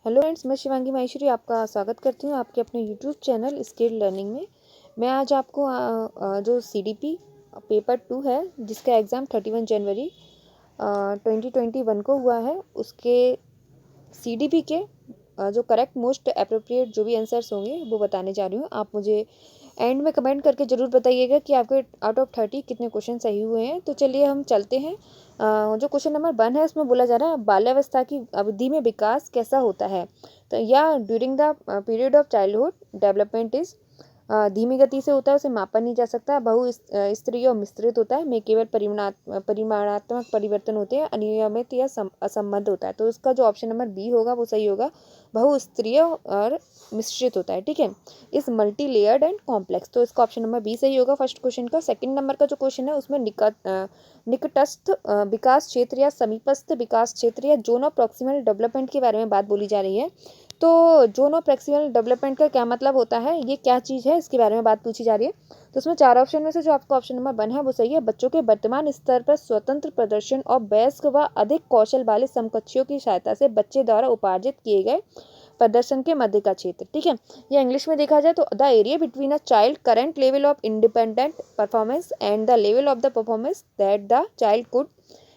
Hello friends, मैं शिवांगी माहेश्वरी आपका स्वागत करती हूँ आपके अपने यूट्यूब चैनल स्किल लर्निंग में। मैं आज आपको जो सीडीपी पेपर 2 है जिसका एग्ज़ाम 31 जनवरी 2021 को हुआ है, उसके सीडीपी के जो करेक्ट मोस्ट अप्रोप्रिएट जो भी आंसर्स होंगे वो बताने जा रही हूँ। आप मुझे एंड में कमेंट करके ज़रूर बताइएगा कि आपके आउट ऑफ 30 कितने क्वेश्चन सही हुए हैं। तो चलिए हम चलते हैं। जो क्वेश्चन नंबर 1 है उसमें बोला जा रहा है बाल्यावस्था की अवधि में विकास कैसा होता है। तो या during the period of childhood development is धीमी गति से होता है, उसे मापा नहीं जा सकता, स्तरीय और मिश्रित होता है, में केवल परिमाणात्मक परिवर्तन होते हैं, अनियमित या असंबद्ध होता है। तो इसका जो ऑप्शन नंबर बी होगा वो सही होगा, बहुस्तरीय और मिश्रित होता है। ठीक है, इस मल्टी लेयर्ड एंड कॉम्प्लेक्स, तो इसका ऑप्शन नंबर बी सही होगा फर्स्ट क्वेश्चन का। सेकंड नंबर का जो क्वेश्चन है उसमें निकटस्थ विकास क्षेत्र या समीपस्थ विकास क्षेत्र या जोन ऑफ प्रॉक्सिमल डेवलपमेंट के बारे में बात बोली जा रही है। तो जोन ऑफ प्रॉक्सिमल डेवलपमेंट का क्या मतलब होता है, ये क्या चीज़ है, इसके बारे में बात पूछी जा रही है। तो उसमें 4 ऑप्शन में से जो आपका ऑप्शन नंबर 1 है वो सही है। बच्चों के वर्तमान स्तर पर स्वतंत्र प्रदर्शन और वयस्क व अधिक कौशल वाले समकक्षों की सहायता से बच्चे द्वारा उपार्जित किए गए प्रदर्शन के मध्य का क्षेत्र। ठीक है, या इंग्लिश में देखा जाए तो the area between a child current level of independent performance and the level of the performance that the child could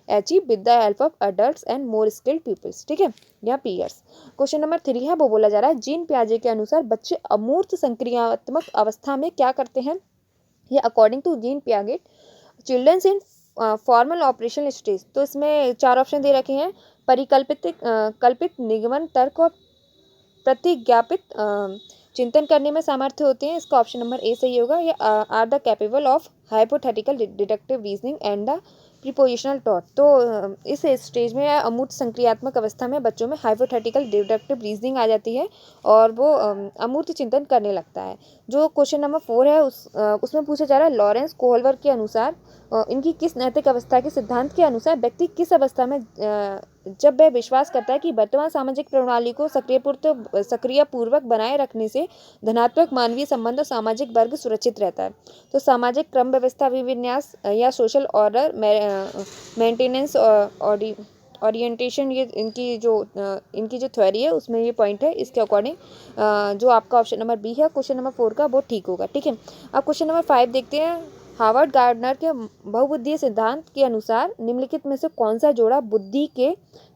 achieve with the help of adults and more skilled peoples. ठीक है, या peers. Question number 3 है वो बोला जा रहा है gene पियाजे के अनुसार बच्चे अमूर्त संक्रियात्मक अवस्था में क्या करते हैं। ये according to Jean Piaget childrens in formal operational stage. तो इसमें 4 ऑप्शन दे रखे हैं। कल्पित निगमन तर्क और प्रतिज्ञापित चिंतन करने में सामर्थ्य होते हैं। इसका ऑप्शन नंबर ए सही होगा। ये are the capable of hypothetical deductive reasoning and the prepositional thought. तो इस स्टेज में या अमूर्त संक्रियात्मक अवस्था में बच्चों में हाइपोथेटिकल डिडक्टिव रीजनिंग आ जाती है और वो अमूर्त चिंतन करने लगता है। जो क्वेश्चन नंबर 4 है उसमें पूछा जा रहा है लॉरेंस कोहलवर के अनुसार इनकी किस नैतिक अवस्था के सिद्धांत के अनुसार व्यक्ति किस अवस्था में जब वह विश्वास करता है कि वर्तमान सामाजिक प्रणाली को सक्रिय पूर्वक बनाए रखने से धनात्मक मानवीय संबंध और सामाजिक वर्ग सुरक्षित रहता है। तो सामाजिक क्रम व्यवस्था अभिविन्यास या सोशल ऑर्डर मेंटेनेंस ओरिएंटेशन, ये इनकी जो थ्योरी है उसमें ये पॉइंट है। इसके अकॉर्डिंग जो आपका ऑप्शन नंबर बी है क्वेश्चन नंबर 4 का वो ठीक होगा। ठीक है, अब क्वेश्चन नंबर 5 देखते हैं। हार्वर्ड गार्डनर के बहुबुद्धिय सिद्धांत के अनुसार निम्नलिखित में से कौन सा जोड़ा बुद्धि के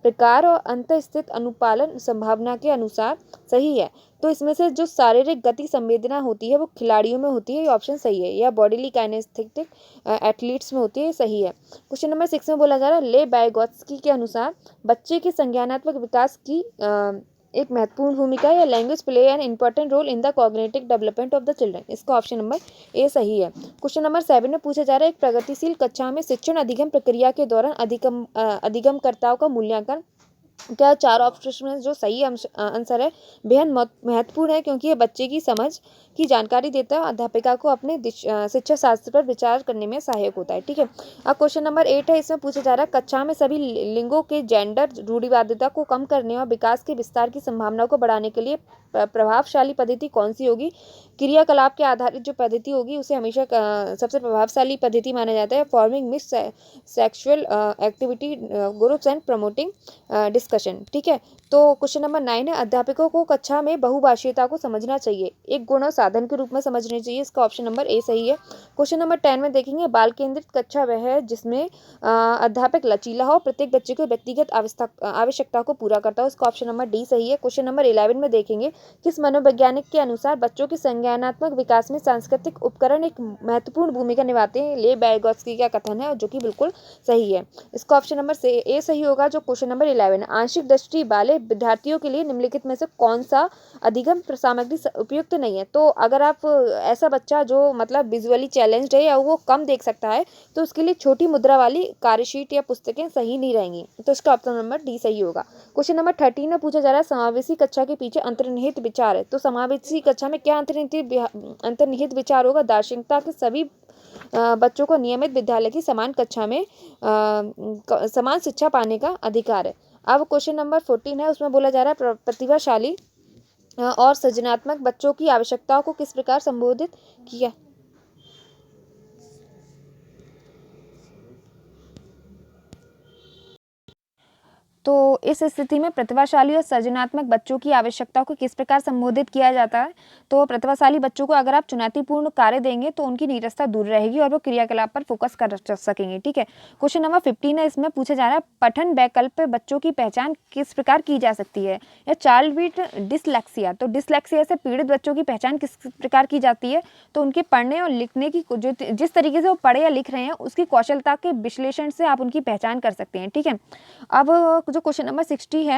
प्रकार और अंतःस्थित अनुपालन संभावना के अनुसार सही है। तो इसमें से जो शारीरिक गति संवेदना होती है वो खिलाड़ियों में होती है, ये ऑप्शन सही है। या बॉडीली काइनेस्थेटिक एथलीट्स में होती है, सही है। क्वेश्चन नंबर 6 में बोला जा रहा है ले बायगॉत्स्की के अनुसार बच्चे के संज्ञानात्मक विकास की एक महत्वपूर्ण भूमिका या language play an important role in the cognitive development of the children. इसका ऑप्शन नंबर ए सही है। क्वेश्चन नंबर 7 में पूछा जा रहा है एक प्रगतिशील कक्षा में शिक्षण अधिगम प्रक्रिया के दौरान अधिगमकर्ताओं का मूल्यांकन क्या। 4 ऑप्शन में जो सही आंसर है बेहद महत्वपूर्ण है क्योंकि ये बच्चे की समझ की जानकारी देता है, अध्यापिका को अपने शिक्षा शास्त्र पर विचार करने में सहायक होता है। ठीक है, अब क्वेश्चन नंबर 8 है। इसमें पूछा जा रहा है कक्षा में सभी लिंगों के जेंडर रूढ़िवादिता को कम करने और विकास के विस्तार की संभावना को बढ़ाने के लिए प्रभावशाली पद्धति कौन सी होगी। क्रियाकलाप के आधारित जो पद्धति होगी उसे हमेशा सबसे प्रभावशाली पद्धति माना जाता है। Forming mix sexual activity groups and promoting discussion. ठीक है, तो क्वेश्चन नंबर 9 है अध्यापकों को कक्षा में बहुभाषीयता को समझना चाहिए, एक गुण और साधन के रूप में समझना चाहिए। इसका ऑप्शन नंबर ए सही है। क्वेश्चन नंबर 10 में देखेंगे बाल केंद्रित कक्षा वह है जिसमें अध्यापक लचीला हो, प्रत्येक बच्चे को व्यक्तिगत आवश्यकता को पूरा करता हो। इसका ऑप्शन नंबर डी सही है। क्वेश्चन नंबर 11 में देखेंगे किस मनोवैज्ञानिक के अनुसार बच्चों के संज्ञानात्मक विकास में सांस्कृतिक उपकरण एक महत्वपूर्ण भूमिका निभाते हैं। ले बायगॉत्स्की का कथन है जो कि बिल्कुल सही है। इसका ऑप्शन नंबर से ए सही होगा। जो क्वेश्चन नंबर 11 आंशिक दृष्टि वाले विद्यार्थियों के लिए निम्नलिखित में से कौन सा अधिगम सामग्री उपयुक्त नहीं है। तो अगर आप ऐसा बच्चा जो मतलब विजुअली चैलेंज्ड है या वो कम देख सकता है तो उसके लिए छोटी मुद्रा वाली कार्यशीट या पुस्तकें सही नहीं रहेंगी। तो इसका ऑप्शन नंबर डी सही होगा। क्वेश्चन नंबर 13 में पूछा जा रहा है समावेशी कक्षा के पीछे अंतर्निहित विचार है। तो समावेशी कक्षा में क्या अंतर्निहित विचार होगा। दार्शनिकता के सभी बच्चों को नियमित विद्यालय की समान कक्षा में समान शिक्षा पाने का अधिकार है। अब क्वेश्चन नंबर 14 है। उसमें बोला जा रहा है प्रतिभाशाली और सृजनात्मक बच्चों की आवश्यकताओं को किस प्रकार संबोधित किया। तो इस स्थिति में प्रतिभाशाली और सृजनात्मक बच्चों की आवश्यकताओं को किस प्रकार संबोधित किया जाता है? तो प्रतिभाशाली बच्चों को अगर आप चुनौतीपूर्ण कार्य देंगे तो उनकी नीरसता दूर रहेगी और वो क्रियाकलाप पर फोकस कर सकेंगे। ठीक है, क्वेश्चन नंबर 15 है, इसमें पूछा जा रहा है पठन वैकल्प बच्चों की पहचान किस प्रकार की जा सकती है? या चाइल्ड विद डिसलेक्सिया, तो डिसलेक्सिया से पीड़ित बच्चों की पहचान किस प्रकार की जाती है? तो उनके पढ़ने और लिखने की जो जिस तरीके से वो पढ़े या लिख रहे हैं उसकी कौशलता के विश्लेषण से आप उनकी पहचान कर सकते हैं। ठीक है, अब जो क्वेश्चन नंबर 16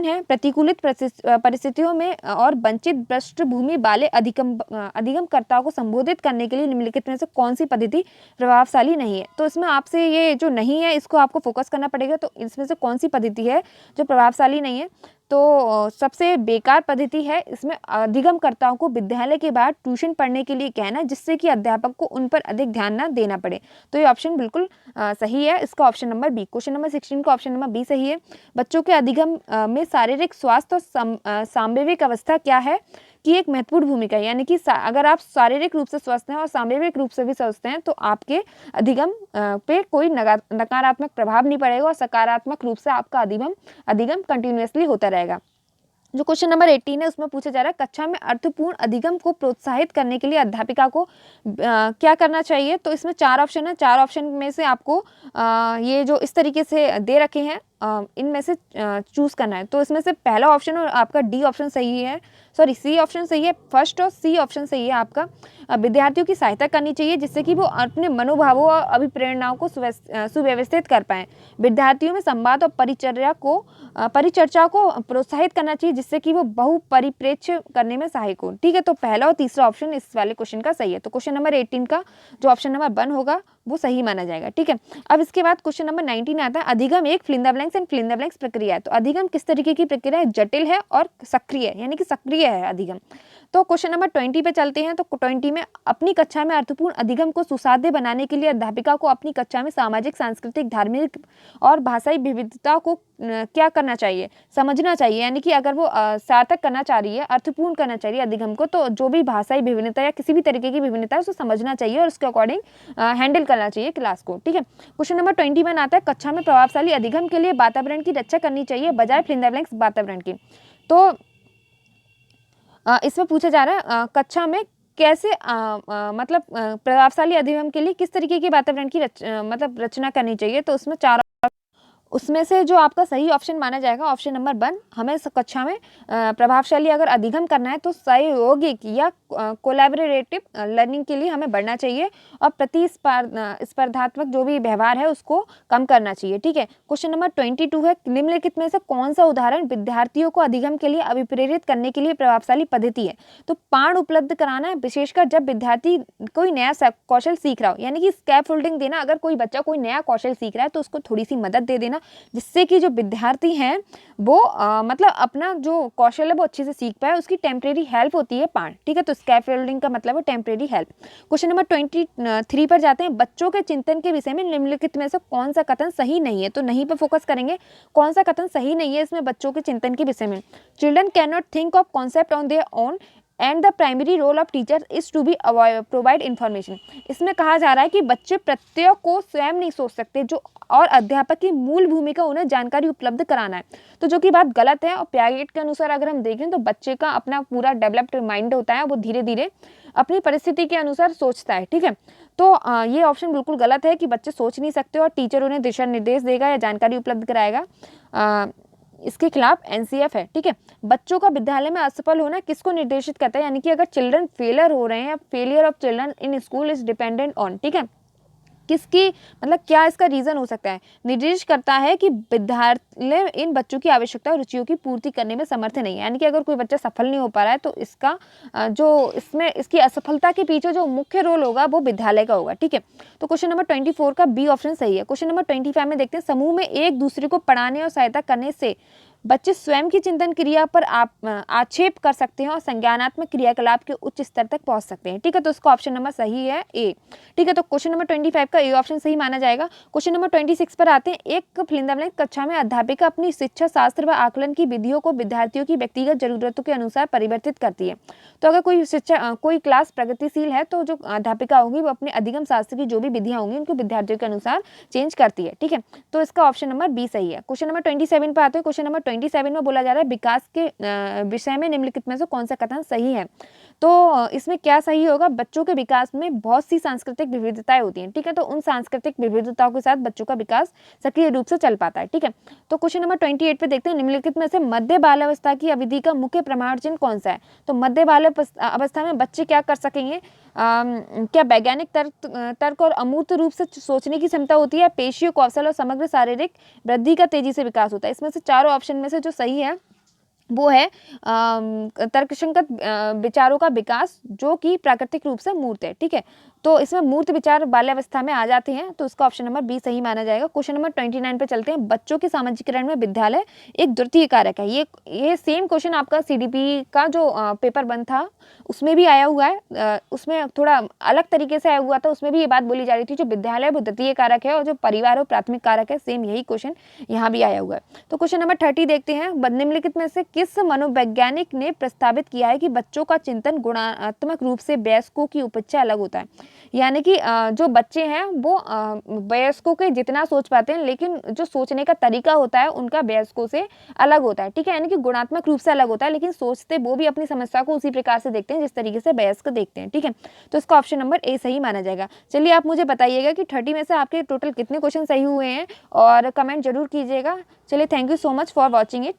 है, प्रतिकूलित परिस्थितियों में और वंचित पृष्ठभूमि वाले अधिगमकर्ताओं को संबोधित करने के लिए निम्नलिखित में से कौन सी पद्धति प्रभावशाली नहीं है? तो इसमें आपसे ये जो नहीं है इसको आपको फोकस करना पड़ेगा। तो इसमें से कौन सी पद्धति है जो प्रभावशाली नहीं है? तो सबसे बेकार पद्धति है इसमें अधिगमकर्ताओं को विद्यालय के बाद ट्यूशन पढ़ने के लिए कहना, जिससे कि अध्यापक को उन पर अधिक ध्यान न देना पड़े। तो ये ऑप्शन बिल्कुल सही है, इसका option number B. Question number 16 का ऑप्शन नंबर बी सही है। बच्चों के अधिगम में शारीरिक स्वास्थ्य और सांवेगिक अवस्था क्या है की एक महत्वपूर्ण भूमिका है। यानी कि अगर आप शारीरिक रूप से स्वस्थ हैं और सांवेगिक रूप से भी स्वस्थ हैं तो आपके अधिगम पे कोई नकारात्मक प्रभाव नहीं पड़ेगा और सकारात्मक रूप से आपका अधिगम कंटिन्यूअसली होता रहेगा। जो क्वेश्चन नंबर 18 है उसमें पूछा जा रहा है कक्षा में अर्थपूर्ण अधिगम को प्रोत्साहित करने के लिए अध्यापिका को क्या करना चाहिए? तो इसमें 4 ऑप्शन है। 4 ऑप्शन में से आपको ये जो इस तरीके से दे रखे हैं इनमें से चूज करना है। तो इसमें से पहला ऑप्शन और आपका डी ऑप्शन सही है, सॉरी सी ऑप्शन सही है, फर्स्ट और सी ऑप्शन सही है आपका। विद्यार्थियों की सहायता करनी चाहिए जिससे कि वो अपने मनोभावों और अभिप्रेरणाओं को सुव्यवस्थित कर पाएं। विद्यार्थियों में संवाद और परिचर्चा को प्रोत्साहित करना चाहिए जिससे कि वो बहुपरिप्रेक्ष्य करने में सहायक हो। ठीक है, तो पहला और तीसरा ऑप्शन इस वाले क्वेश्चन का सही है। तो क्वेश्चन नंबर 18 का जो ऑप्शन नंबर 1 होगा वो सही माना जाएगा। ठीक है, अब इसके बाद क्वेश्चन नंबर 19 आता है अधिगम एक fill in the blanks and fill in the blanks प्रक्रिया है। तो अधिगम किस तरीके की प्रक्रिया है? जटिल है और सक्रिय है, यानी कि सक्रिय है अधिगम। तो क्वेश्चन नंबर 20 पे चलते हैं। तो 20 में अपनी कक्षा में अर्थपूर्ण अधिगम को सुसाध्य बनाने के लिए अध्यापिका को अपनी कक्षा में सामाजिक, सांस्कृतिक, धार्मिक और भाषाई विविधता को क्या करना चाहिए? समझना चाहिए। यानी कि अगर वो सार्थक करना चाह रही है, अर्थपूर्ण करना चाहिए अधिगम को, तो जो भी भाषाई विभिन्नता या किसी भी तरीके की विभिन्नता है उसको समझना चाहिए और उसके अकॉर्डिंग हैंडल करना चाहिए क्लास को। ठीक है, क्वेश्चन नंबर 21 आता है कक्षा में प्रभावशाली अधिगम के लिए वातावरण की रक्षा करनी चाहिए बजाय फिल इन द ब्लैंक्स वातावरण की। तो इसमें पूछा जा रहा है कक्षा में कैसे मतलब प्रभावशाली अधिगम के लिए किस तरीके के वातावरण की रचना करनी चाहिए? तो उसमें से जो आपका सही ऑप्शन माना जाएगा ऑप्शन नंबर 1, हमें कक्षा में प्रभावशाली अगर अधिगम करना है तो सहयोगिक या कोलैबोरेटिव लर्निंग के लिए हमें बढ़ना चाहिए और स्पर्धात्मक जो भी व्यवहार है उसको कम करना चाहिए। ठीक है, क्वेश्चन नंबर 22 है निम्नलिखित में से कौन सा उदाहरण विद्यार्थियों को अधिगम के लिए अभिप्रेरित करने के लिए प्रभावशाली पद्धति है? तो पाठ उपलब्ध कराना है, विशेषकर जब विद्यार्थी कोई नया कौशल सीख रहा हो, यानी कि स्कैफोल्डिंग देना। अगर कोई बच्चा कोई नया कौशल सीख रहा है तो उसको थोड़ी सी मदद दे देना जिससे कि जो विद्यार्थी हैं वो मतलब अपना जो कौशल है वो अच्छे से सीख पाए, उसकी टेम्परेरी हेल्प होती है पाठ। ठीक है, तो स्कैफोल्डिंग का मतलब है टेम्परेरी हेल्प। क्वेश्चन नंबर 23 पर जाते हैं बच्चों के चिंतन के विषय में निम्नलिखित में से कौन सा कथन सही नहीं है? तो नहीं पर फोकस करेंगे, कौन सा कथन सही नहीं है इसमें बच्चों के चिंतन के विषय में? Children can not think of concept on their own and the primary role of teacher is to be provide information. इसमें कहा जा रहा है कि बच्चे प्रत्यय को स्वयं नहीं सोच सकते जो और अध्यापक की मूल भूमिका उन्हें जानकारी उपलब्ध कराना है। तो जो कि बात गलत है और पियागेट के अनुसार अगर हम देखें तो बच्चे का अपना पूरा डेवलप्ड माइंड होता है, वो धीरे धीरे अपनी परिस्थिति के अनुसार सोचता है। ठीक है, तो ये ऑप्शन बिल्कुल गलत है कि बच्चे सोच नहीं सकते और टीचर उन्हें दिशा निर्देश देगा या जानकारी उपलब्ध कराएगा। इसके खिलाफ एनसीएफ है। ठीक है, बच्चों का विद्यालय में असफल होना किसको निर्देशित करता है? यानी कि अगर चिल्ड्रन फेलियर हो रहे हैं, failure of children in school is dependent on, ठीक है, किसकी मतलब क्या इसका रीजन हो सकता है? निर्देश करता है कि विद्यालय इन बच्चों की आवश्यकता और रुचियों की पूर्ति करने में समर्थ नहीं है। यानी कि अगर कोई बच्चा सफल नहीं हो पा रहा है तो इसका जो इसमें इसकी असफलता के पीछे जो मुख्य रोल होगा वो विद्यालय का होगा। ठीक है, तो क्वेश्चन नंबर 24 का बी ऑप्शन सही है। क्वेश्चन नंबर 25 में देखते हैं समूह में एक दूसरे को पढ़ाने और सहायता करने से बच्चे स्वयं की चिंतन क्रिया पर आक्षेप कर सकते हैं और संज्ञानात्मक क्रियाकलाप के उच्च स्तर तक पहुंच सकते हैं। ठीक है, तो इसका ऑप्शन नंबर सही है ए। ठीक है, तो क्वेश्चन नंबर 25 का ए ऑप्शन सही माना जाएगा। क्वेश्चन नंबर 26 पर आते हैं। एक फिलिंदा कक्षा में अध्यापिका अपनी शिक्षा शास्त्र व आकलन की विधियों को विद्यार्थियों की व्यक्तिगत जरूरतों के अनुसार परिवर्तित करती है। तो अगर कोई क्लास प्रगतिशील है तो जो अध्यापिका होगी वो अपने अधिगम शास्त्र की जो भी विधियां होंगी उनको विद्यार्थियों के अनुसार चेंज करती है। ठीक है, तो इसका ऑप्शन नंबर बी सही है। क्वेश्चन नंबर 27 पर आते हैं। क्वेश्चन नंबर 27 में बोला जा रहा है विकास के विषय में निम्नलिखित में से कौन सा कथन सही है। तो इसमें क्या सही होगा, बच्चों के विकास में बहुत सी सांस्कृतिक विविधताएं होती हैं। ठीक है, तो उन सांस्कृतिक विविधताओं के साथ बच्चों का विकास सक्रिय रूप से चल पाता है। ठीक है, तो क्वेश्चन नंबर 28 पे देखते हैं निम्नलिखित में से मध्य बाल्यावस्था की अवधि का मुख्य प्रमाण चिन्ह कौन सा है। तो मध्य बाल्यावस्था में बच्चे क्या कर सकेंगे, क्या वैज्ञानिक तर्क और अमूर्त रूप से सोचने की क्षमता होती है, पेशियों कौशल और समग्र शारीरिक वृद्धि का तेजी से विकास होता है। इसमें से चारों ऑप्शन में से जो सही है वो है तर्कसंगत विचारों का विकास जो कि प्राकृतिक रूप से मूर्त है। ठीक है, तो इसमें मूर्त विचार बाल्यावस्था में आ जाते हैं, तो इसका ऑप्शन नंबर बी सही माना जाएगा। क्वेश्चन नंबर 29 पे चलते हैं। बच्चों के सामाजिकरण में विद्यालय एक द्वितीय कारक है। ये सेम क्वेश्चन आपका सीडीपी का जो पेपर 1 था उसमें भी आया हुआ है। उसमें थोड़ा अलग तरीके से आया हुआ था, उसमें भी ये बात बोली जा रही थी जो विद्यालय वो द्वितीय कारक है और जो परिवार वो प्राथमिक कारक है। सेम यही क्वेश्चन यहाँ भी आया हुआ है। तो क्वेश्चन नंबर 30 देखते हैं। निम्नलिखित में से किस मनोवैज्ञानिक ने प्रस्तावित किया है कि बच्चों का चिंतन गुणात्मक रूप से वयस्कों की अपेक्षा अलग होता है। यानी कि जो बच्चे हैं वो वयस्कों के जितना सोच पाते हैं, लेकिन जो सोचने का तरीका होता है उनका वयस्कों से अलग होता है। ठीक है, यानी कि गुणात्मक रूप से अलग होता है, लेकिन सोचते वो भी अपनी समस्या को उसी प्रकार से देखते हैं जिस तरीके से वयस्क देखते हैं। ठीक है, तो इसका ऑप्शन नंबर ए सही माना जाएगा। चलिए आप मुझे बताइएगा कि 30 में से आपके टोटल कितने क्वेश्चन सही हुए हैं और कमेंट जरूर कीजिएगा। चलिए, thank you so much for watching it.